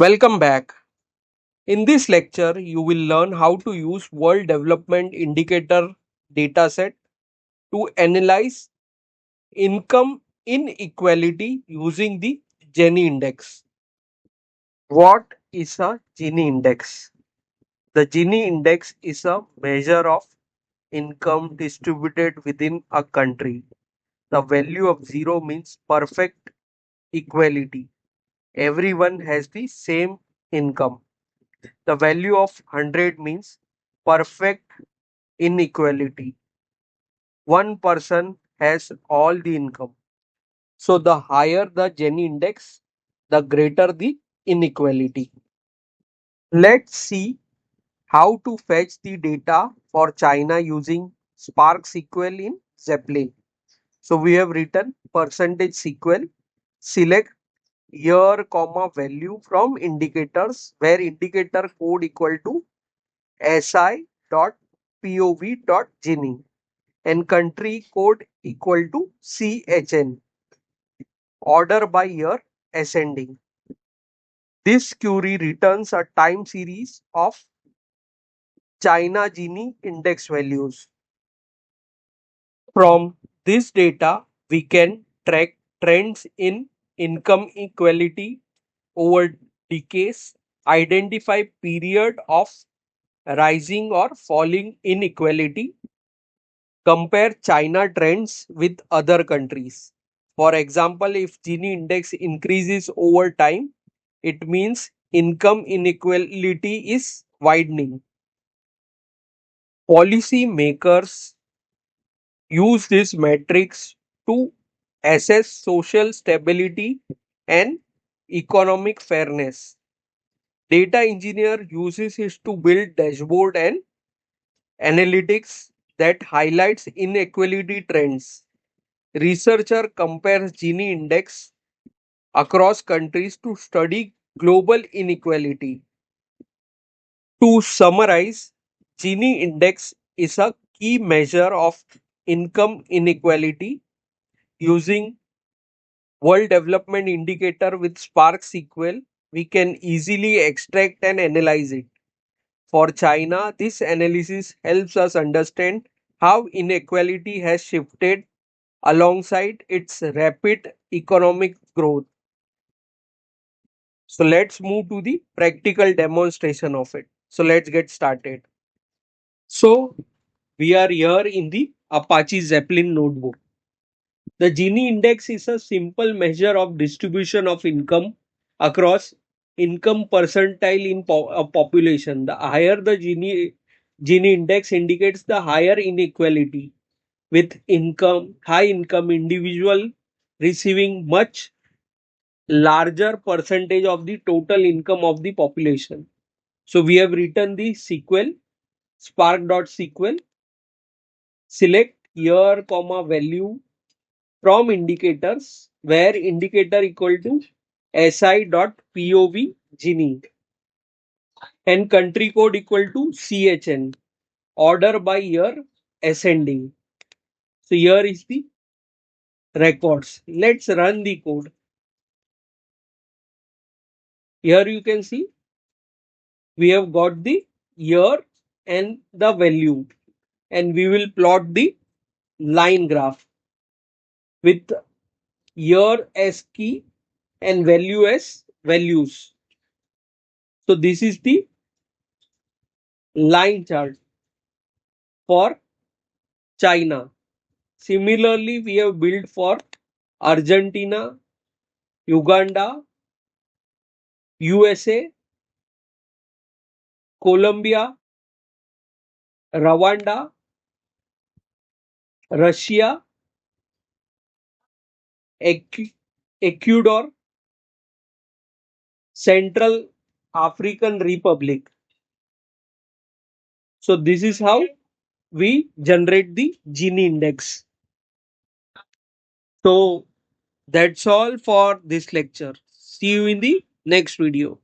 Welcome back. In this lecture, you will learn how to use World Development Indicator dataset to analyze income inequality using the Gini Index. What is a Gini Index? The Gini Index is a measure of income distributed within a country. The value of 0 means perfect equality. Everyone has the same income. The value of 100 means perfect inequality. One person has all the income. So the higher the Gini index, the greater the inequality. Let's see how to fetch the data for China using Spark SQL in Zeppelin. So we have written percentage SQL, select year comma value from indicators where indicator code equal to si.pov.gini and country code equal to chn, order by year ascending. This query returns a time series of China Gini index values. From this data, we can track trends in income equality over decades, identify period of rising or falling inequality, compare China trends with other countries. For example, if Gini index increases over time, it means income inequality is widening. Policy makers use these metrics to assess social stability and economic fairness. Data engineer uses it to build dashboard and analytics that highlights inequality trends. Researcher compares Gini index across countries to study global inequality. To summarize, Gini index is a key measure of income inequality. Using World Development Indicator with Spark SQL, we can easily extract and analyze it. For China, this analysis helps us understand how inequality has shifted alongside its rapid economic growth. So let's move to the practical demonstration of it. So let's get started. So we are here in the Apache Zeppelin notebook. The Gini index is a simple measure of distribution of income across income percentile in a population. The higher the Gini index indicates the higher inequality, with high income individual receiving much larger percentage of the total income of the population. So we have written the SQL, spark.sql, select year comma value from indicators where indicator equal to si.pov Gini and country code equal to chn, order by year ascending. So here is the records. Let's run the code. Here you can see we have got the year and the value, and we will plot the line graph with year as key and value as values. So this is the line chart for China. Similarly, we have built for Argentina, Uganda, USA, Colombia, Rwanda, Russia, Ecuador, Central African Republic. So this is how we generate the Gini index. So that's all for this lecture. See you in the next video.